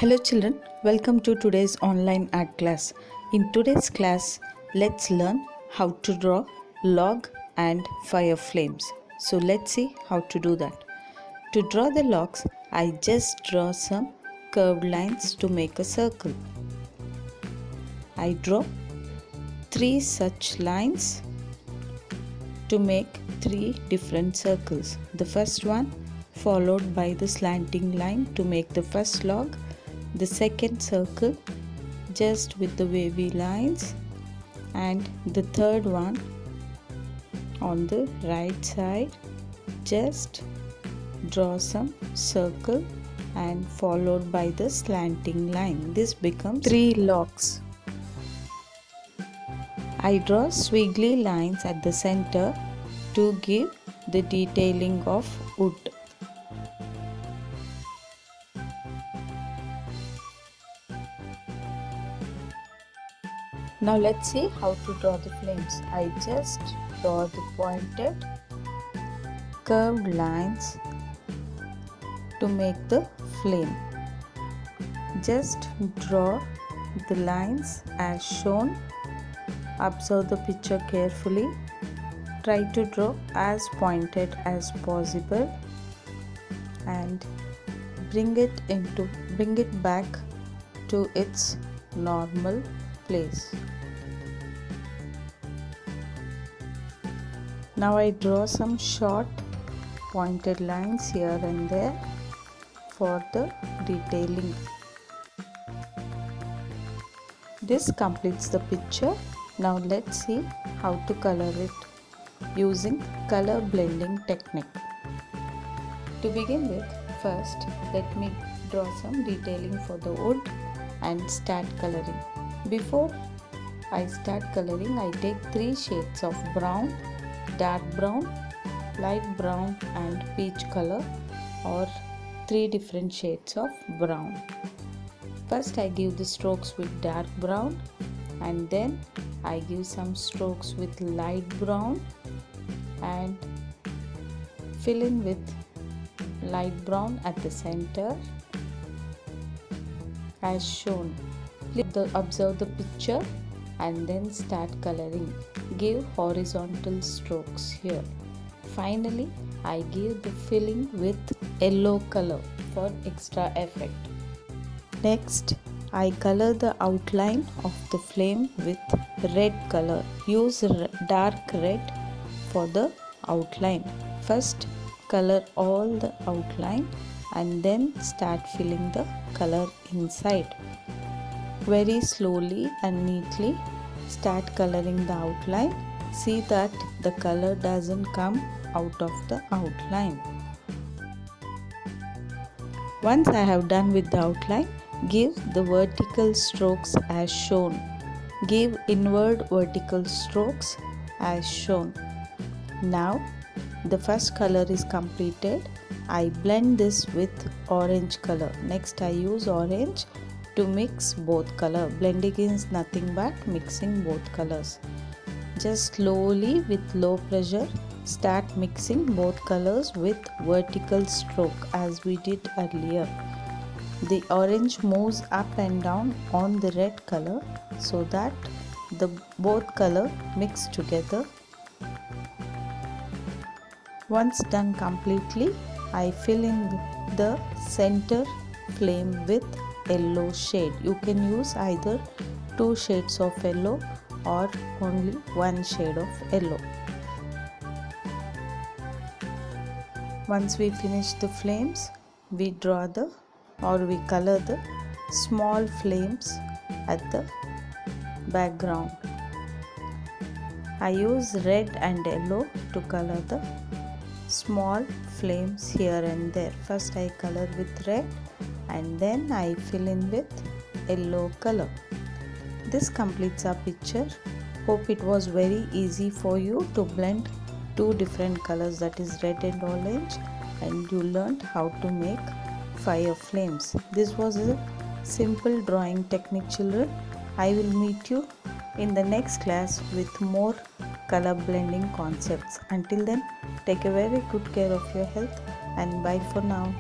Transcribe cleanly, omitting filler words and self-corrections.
Hello children, welcome to today's online art class. In today's class, let's learn how to draw log and fire flames. So let's see how to do that. To draw the logs, I just draw some curved lines to make a circle. I draw 3 such lines to make 3 different circles. The first one followed by the slanting line to make the first log. The second circle just with the wavy lines, and the third one on the right side just draw some circle and followed by the slanting line. This becomes 3 logs. I draw squiggly lines at the center to give the detailing of wood. Now let's see how to draw the flames. I just draw the pointed curved lines to make the flame. Just draw the lines as shown. Observe the picture carefully. Try to draw as pointed as possible and bring it back to its normal place. Now I draw some short pointed lines here and there for the detailing. This completes the picture. Now let's see how to color it using color blending technique. To begin with, first let me draw some detailing for the wood and start coloring. Before I start coloring, I take 3 shades of brown, dark brown, light brown and peach color, or 3 different shades of brown. First I give the strokes with dark brown, and then I give some strokes with light brown and fill in with light brown at the center as shown. Observe the picture and then start coloring. Give horizontal strokes here. Finally, I give the filling with yellow color for extra effect. Next, I color the outline of the flame with red color. Use dark red for the outline. First, color all the outline and then start filling the color inside. Very slowly and neatly start coloring the outline. See that the color doesn't come out of the outline. Once I have done with the outline, give the vertical strokes as shown. Give inward vertical strokes as shown. Now the first color is completed. I blend this with orange color. Next I use orange to mix both color. Blending is nothing but mixing both colors. Just slowly with low pressure start mixing both colors with vertical stroke as we did earlier. The orange moves up and down on the red color so that the both color mix together. Once done completely, I fill in the center flame with yellow shade. You can use either 2 shades of yellow or only 1 shade of yellow. Once we finish the flames, we color the small flames at the background. I use red and yellow to color the small flames here and there. First I color with red and then I fill in with yellow color. This completes our picture. Hope it was very easy for you to blend 2 different colors, that is red and orange, and you learned how to make fire flames. This was a simple drawing technique, children. I will meet you in the next class with more color blending concepts. Until then, take a very good care of your health and bye for now.